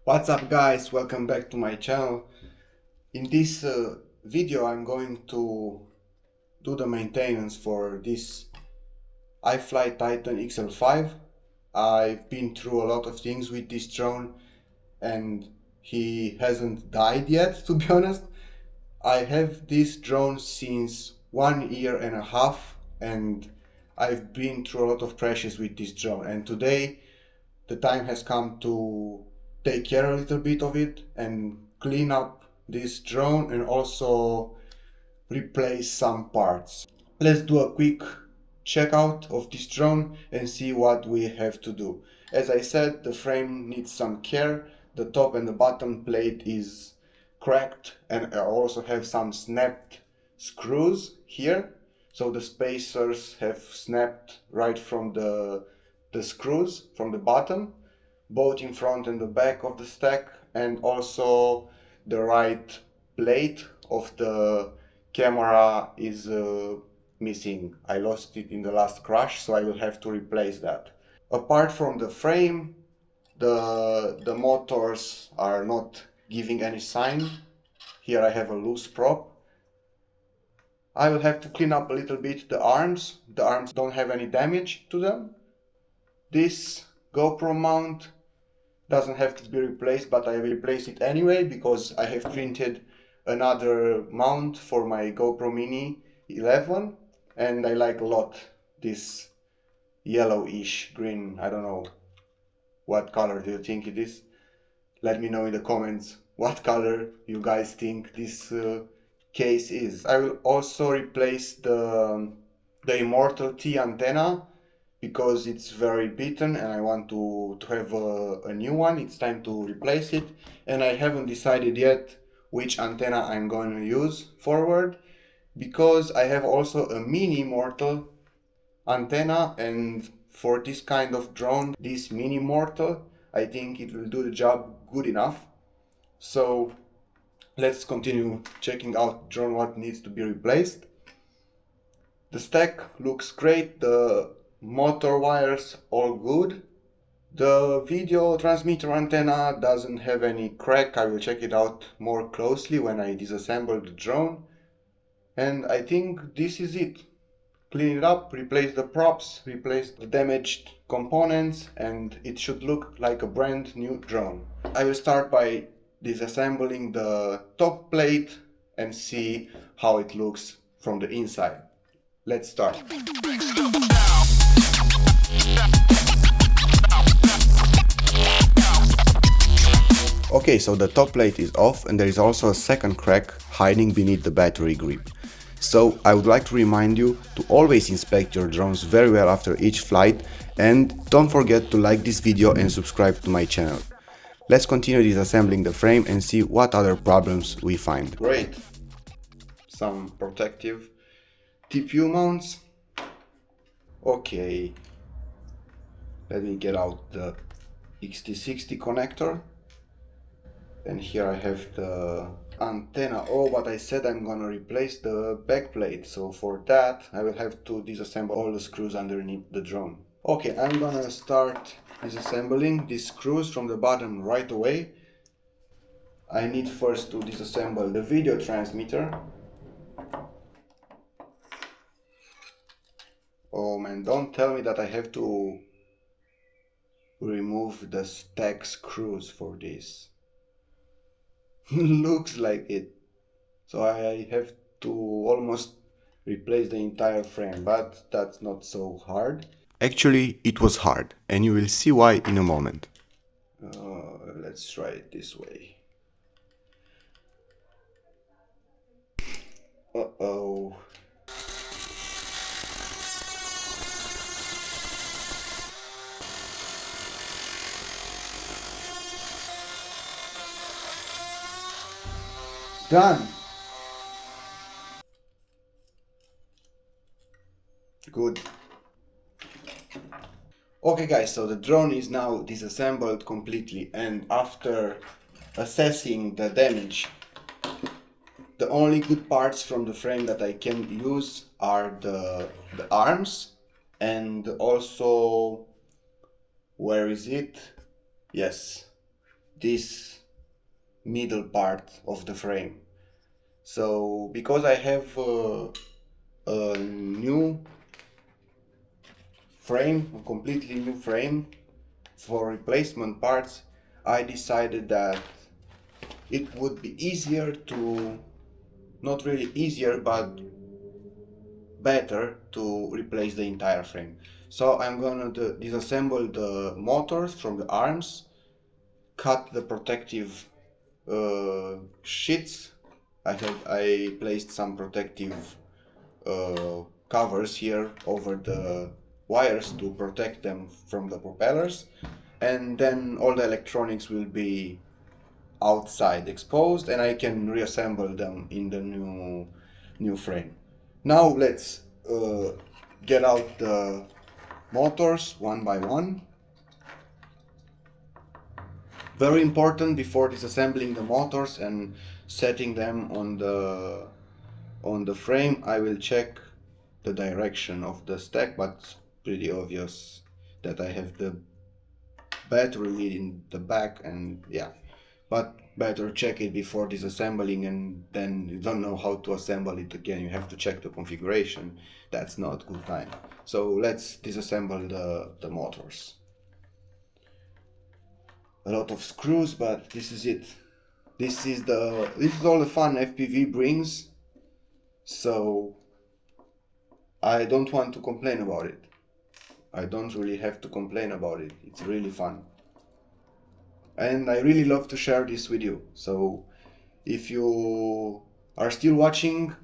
What's up guys, welcome back to my channel. In this video I'm going to do the maintenance for this iFlight Titan XL5. I've been through a lot of things with this drone and he hasn't died yet, to be honest. I have this drone since 1.5 years and I've been through a lot of crashes with this drone, and today the time has come to take care a little bit of it and clean up this drone and also replace some parts. Let's do a quick checkout of this drone and see what we have to do. As I said, the frame needs some care. The top and the bottom plate is cracked and I also have some snapped screws here. So the spacers have snapped right from the screws from the bottom, both in front and the back of the stack, and also the right plate of the camera is missing. I lost it in the last crash, so I will have to replace that. Apart from the frame, the motors are not giving any sign. Here I have a loose prop. I will have to clean up a little bit the arms. The arms don't have any damage to them. This GoPro mount doesn't have to be replaced, but I will replace it anyway because I have printed another mount for my GoPro Mini 11 and I like a lot this yellowish green. I don't know what color do you think it is. Let me know in the comments what color you guys think this case is. I will also replace the Immortal T antenna because it's very beaten and I want to have a new one. It's time to replace it, and I haven't decided yet which antenna I'm going to use forward because I have also a mini Mortal antenna, and for this kind of drone, this mini Mortal, I think it will do the job good enough. So let's continue checking out the drone, what needs to be replaced. The stack looks great, the motor wires all good. The video transmitter antenna doesn't have any crack. I will check it out more closely when I disassemble the drone. And I think this is it. Clean it up, replace the props, replace the damaged components, and it should look like a brand new drone. I will start by disassembling the top plate and see how it looks from the inside. Let's start. Okay, so the top plate is off and there is also a second crack hiding beneath the battery grip. So I would like to remind you to always inspect your drones very well after each flight, and don't forget to like this video and subscribe to my channel. Let's continue disassembling the frame and see what other problems we find. Great! Some protective TPU mounts. Okay, let me get out the XT60 connector. And here I have the antenna. Oh, but I said I'm gonna replace the back plate, so for that I will have to disassemble all the screws underneath the drone. Okay, I'm gonna start disassembling these screws from the bottom right away. I need first to disassemble the video transmitter. Oh man, don't tell me that I have to remove the stack screws for this. Looks like it. So I have to almost replace the entire frame, but that's not so hard. Actually, it was hard, and you will see why in a moment. Let's try it this way. Uh-oh. Done. Good. Okay guys, so the drone is now disassembled completely, and after assessing the damage, the only good parts from the frame that I can use are the arms, and also, where is it? Yes, this middle part of the frame. So because I have a new frame, a completely new frame for replacement parts, I decided that it would be easier to, not really easier, but better to replace the entire frame. So I'm gonna disassemble the motors from the arms, cut the protective sheets. I placed some protective covers here over the wires to protect them from the propellers, and then all the electronics will be outside exposed, and I can reassemble them in the new frame. Now let's get out the motors one by one. Very important, before disassembling the motors and setting them on the frame, I will check the direction of the stack, but it's pretty obvious that I have the battery lead in the back, and yeah, but better check it before disassembling, and then you don't know how to assemble it again. You have to check the configuration. That's not good time. So let's disassemble the motors. A lot of screws, but this is it. This is all the fun FPV brings. So I don't want to complain about it. I don't really have to complain about it. It's really fun. And I really love to share this with you. So if you are still watching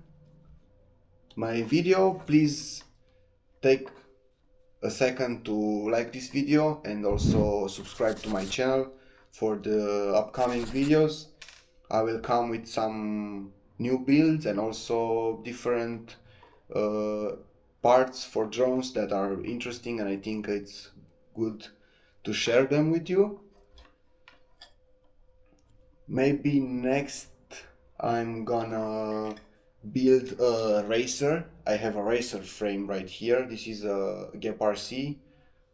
my video, please take a second to like this video and also subscribe to my channel for the upcoming videos. I will come with some new builds and also different parts for drones that are interesting, and I think it's good to share them with you. Maybe next I'm gonna build a racer. I have a racer frame right here. This is a GoeFPV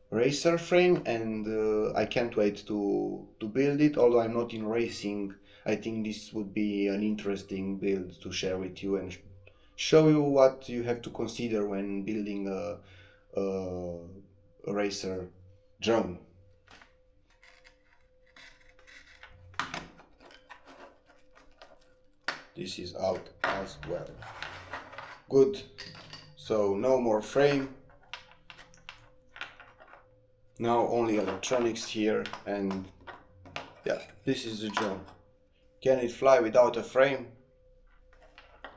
racer frame, and I can't wait to build it. Although I'm not in racing, I think this would be an interesting build to share with you and show you what you have to consider when building a racer drone. This is out as well. Good. So no more frame. Now only electronics here, and yeah, this is the drone. Can it fly without a frame?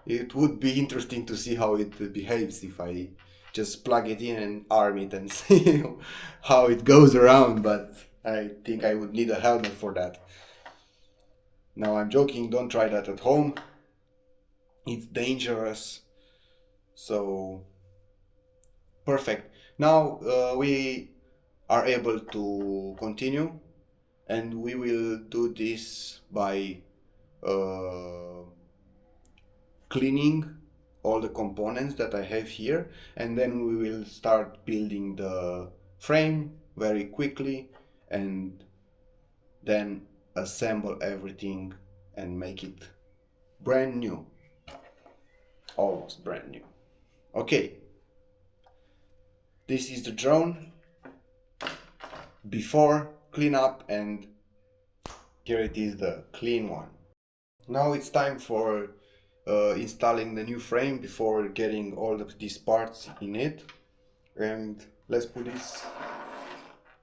It would be interesting to see how it behaves if I just plug it in and arm it and see how it goes around, but I think I would need a helmet for that. Now I'm joking, don't try that at home. It's dangerous. So perfect. Now we are able to continue, and we will do this by cleaning all the components that I have here, and then we will start building the frame very quickly and then assemble everything and make it brand new, almost brand new. Okay, this is the drone before cleanup, and here it is, the clean one. Now it's time for installing the new frame before getting all these parts in it, and let's put this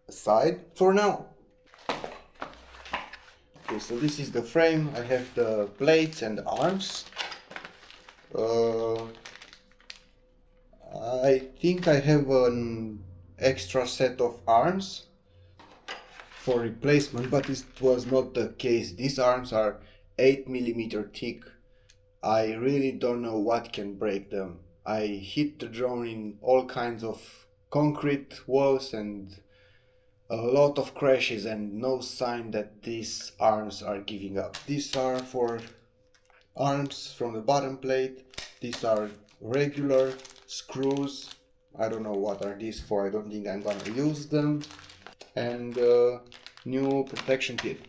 aside for now. Okay, so this is the frame. I have the plates and the arms. I think I have an extra set of arms for replacement, but it was not the case. These arms are 8mm thick. I really don't know what can break them. I hit the drone in all kinds of concrete walls and a lot of crashes, and no sign that these arms are giving up. These are for arms from the bottom plate. These are regular screws. I don't know what are these for. I don't think I'm gonna use them. And new protection kit.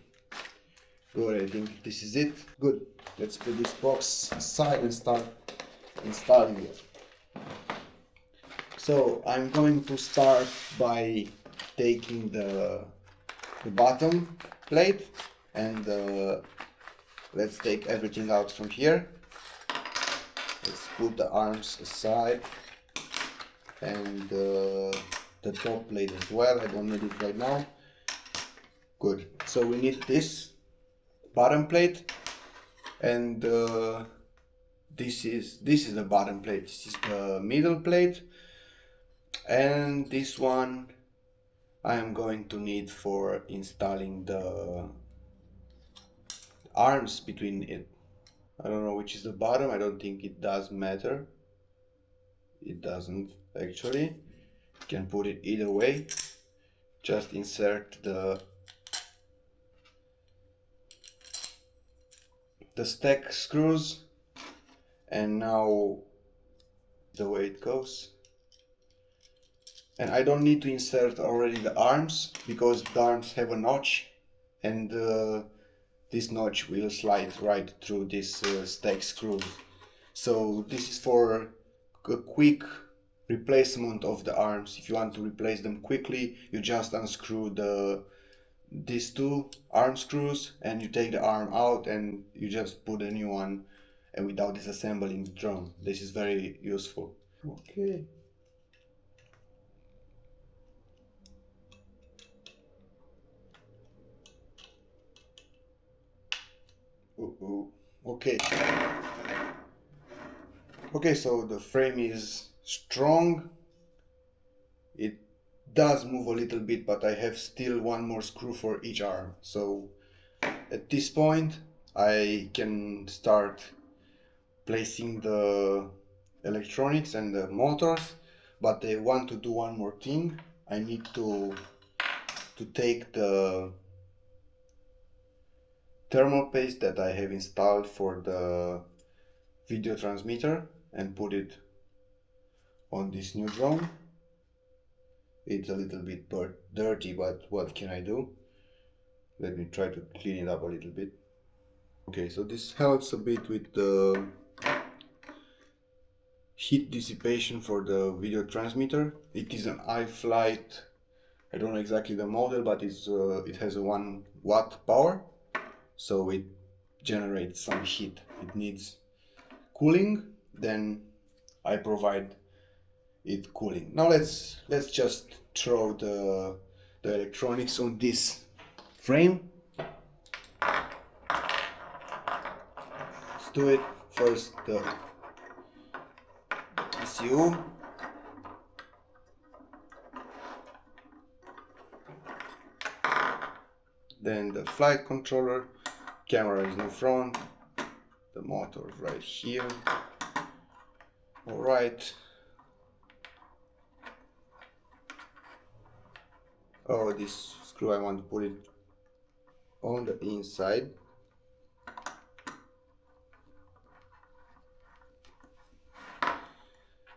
Good, I think this is it. Good. Let's put this box aside and start installing it. So I'm going to start by taking the bottom plate and let's take everything out from here. Let's put the arms aside and the top plate as well. I don't need it right now. Good. So we need this bottom plate, and this is the bottom plate. This is the middle plate, and this one I am going to need for installing the arms between it. I don't know which is the bottom. I don't think it does matter. It doesn't actually. You can put it either way. Just insert the stack screws, and now the way it goes. And I don't need to insert already the arms because the arms have a notch, and this notch will slide right through this stack screws. So this is for a quick replacement of the arms. If you want to replace them quickly, you just unscrew these two arm screws and you take the arm out and you just put a new one, and without disassembling the drone. This is very useful. Okay. Okay. Okay, so the frame is strong. It does move a little bit, but I have still one more screw for each arm. So at this point I can start placing the electronics and the motors, but I want to do one more thing. I need to take the thermal paste that I have installed for the video transmitter and put it on this new drone. It's a little bit dirty, but what can I do? Let me try to clean it up a little bit. Okay, so this helps a bit with the heat dissipation for the video transmitter. It is an iFlight. I don't know exactly the model, but it has a 1 watt power, so it generates some heat. It needs cooling, then I provide it cooling. Now let's just throw the electronics on this frame. Let's do it. First the ECU, then the flight controller. Camera is in front, the motor is right here. Alright. Oh, this screw, I want to put it on the inside.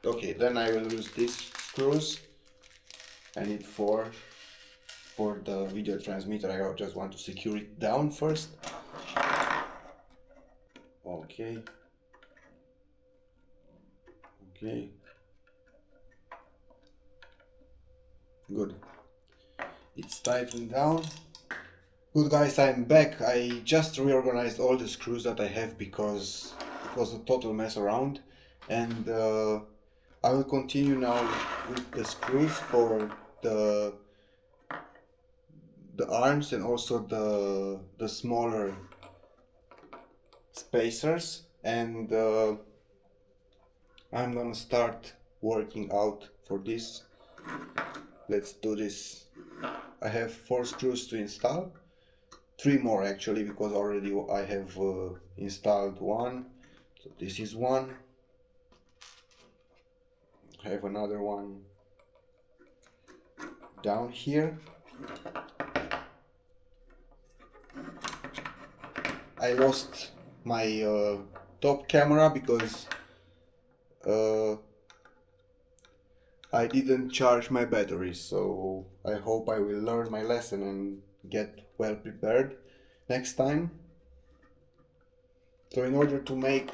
Okay, then I will use these screws. I need four for the video transmitter. I just want to secure it down first. Okay. Okay. Good. It's tightened down. Good guys, I'm back. I just reorganized all the screws that I have because it was a total mess around, and I will continue now with the screws for the arms and also the smaller spacers, and I'm gonna start working out for this. Let's do this. I have 4 screws to install, 3 more actually, because already I have installed one. So this is one. I have another one down here. I lost my top camera because I didn't charge my batteries, so I hope I will learn my lesson and get well prepared next time. So in order to make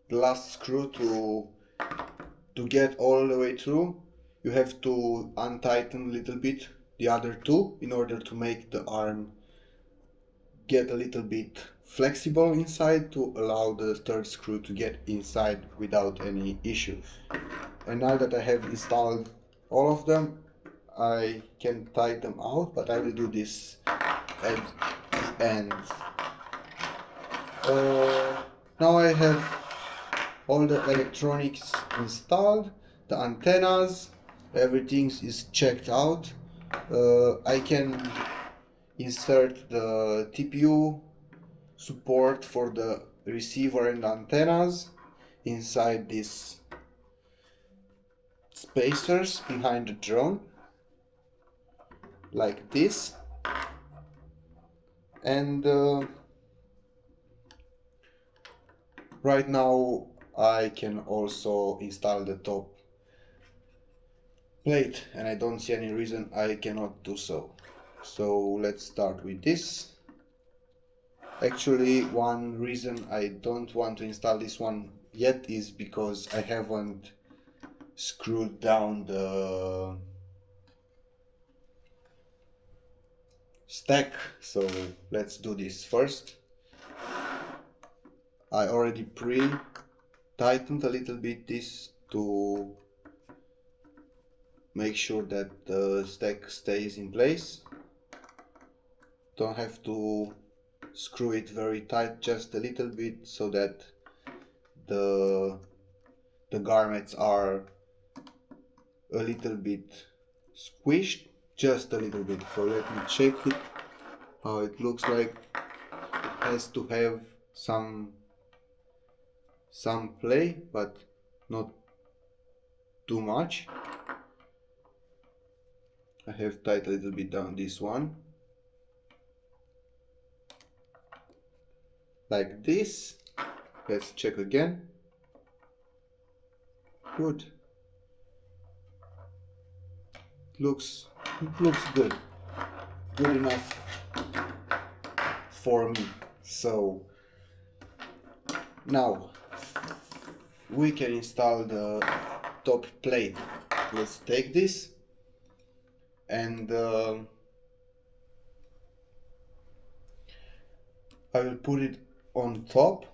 the last screw to get all the way through, you have to untighten a little bit the other two in order to make the arm get a little bit flexible inside to allow the third screw to get inside without any issue. And now that I have installed all of them, I can tighten them out, but I will do this at the end. Now I have all the electronics installed, the antennas, everything is checked out. I can insert the TPU support for the receiver and antennas inside these spacers behind the drone, like this. And right now I can also install the top plate, and I don't see any reason I cannot do so. So let's start with this. Actually, one reason I don't want to install this one yet is because I haven't screwed down the stack. So let's do this first. I already pre-tightened a little bit this to make sure that the stack stays in place. Don't have to screw it very tight, just a little bit, so that the garments are a little bit squished, just a little bit. So let me check it, how it looks like. It has to have some play, but not too much. I have tightened a little bit down this one, like this. Let's check again. Good. Looks good. Good enough for me. So now we can install the top plate. Let's take this and I will put it on top.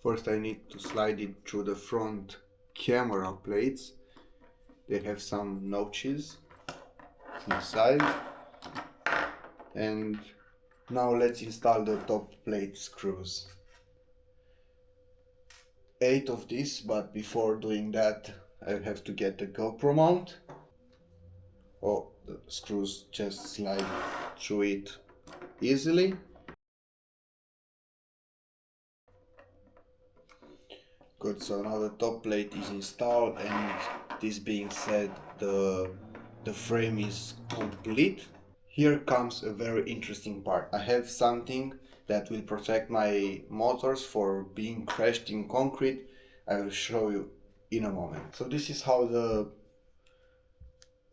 First I need to slide it through the front camera plates. They have some notches inside. And now let's install the top plate screws. 8 of these, but before doing that I have to get the GoPro mount. Oh, the screws just slide through it easily. Good, so now the top plate is installed, and this being said, the frame is complete. Here comes a very interesting part. I have something that will protect my motors for being crashed in concrete. I will show you in a moment. So this is how the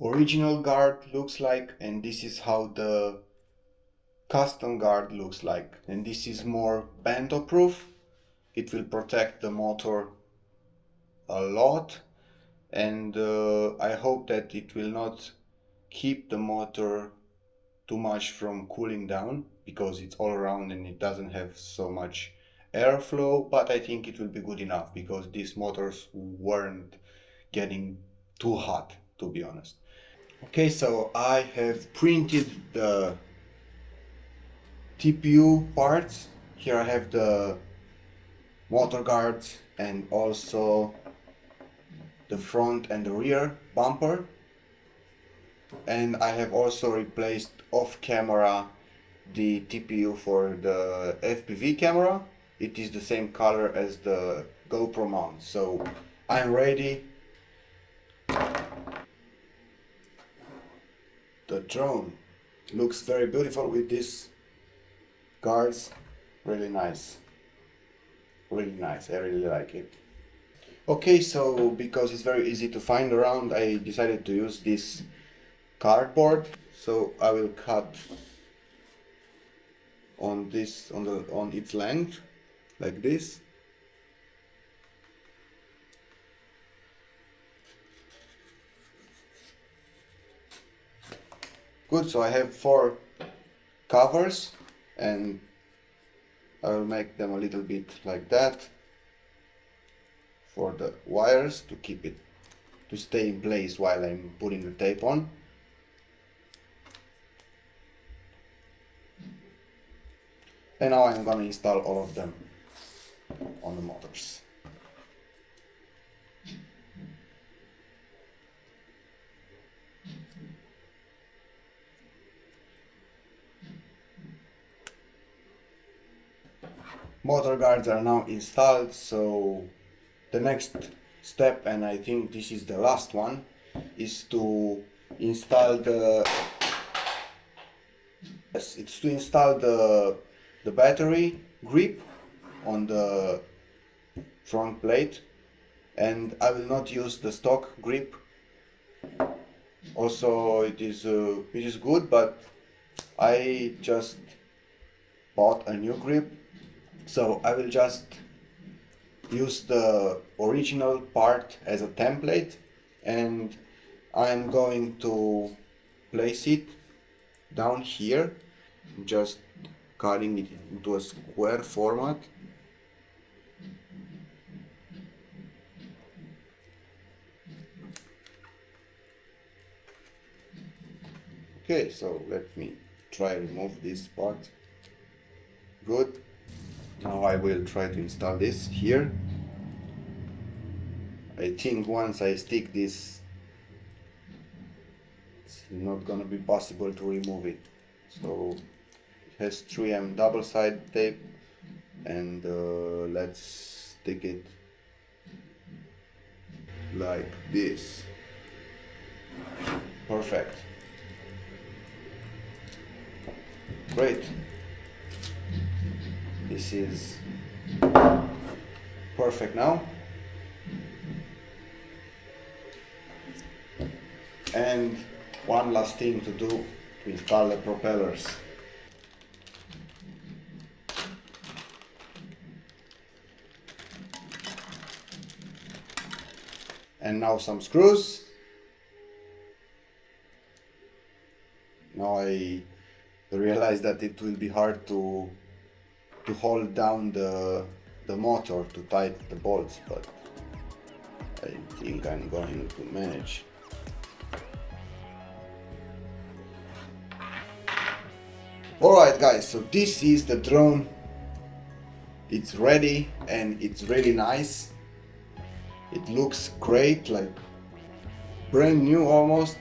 original guard looks like, and this is how the custom guard looks like. And this is more bento proof. It will protect the motor a lot, and I hope that it will not keep the motor too much from cooling down, because it's all around and it doesn't have so much airflow, but I think it will be good enough because these motors weren't getting too hot, to be honest. Okay, so I have printed the TPU parts. Here I have the motor guards and also the front and the rear bumper. And I have also replaced off camera the TPU for the FPV camera. It is the same color as the GoPro mount, so I'm ready. The drone looks very beautiful with these guards. Really nice. Really nice, I really like it. Okay, so because it's very easy to find around, I decided to use this cardboard. So I will cut on this, on its length, like this. Good, so I have 4 covers, and I will make them a little bit like that for the wires to keep it, to stay in place while I'm putting the tape on. And now I'm gonna install all of them on the motors. Motor guards are now installed, so the next step, and I think this is the last one, is to install the battery grip on the front plate, and I will not use the stock grip. Also, it is good, but I just bought a new grip, so I will just use the original part as a template, and I'm going to place it down here, just cutting it into a square format. Okay, so let me try remove this part. Good. Now I will try to install this here. I think once I stick this, it's not gonna be possible to remove it. So it has 3M double side tape, and let's stick it like this. Perfect. Great. This is perfect now. And one last thing to do to install the propellers. And now some screws. Now I realize that it will be hard to hold down the motor to tighten the bolts, but I think I'm going to manage. Alright guys, so this is the drone. It's ready and it's really nice. It looks great, like brand new almost,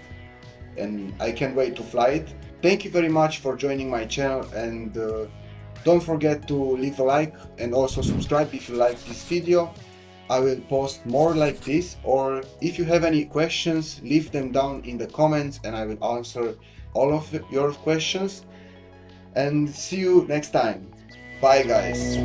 and I can't wait to fly it. Thank you very much for joining my channel, and don't forget to leave a like and also subscribe if you like this video. I will post more like this, or if you have any questions, leave them down in the comments and I will answer all of your questions. And see you next time. Bye guys.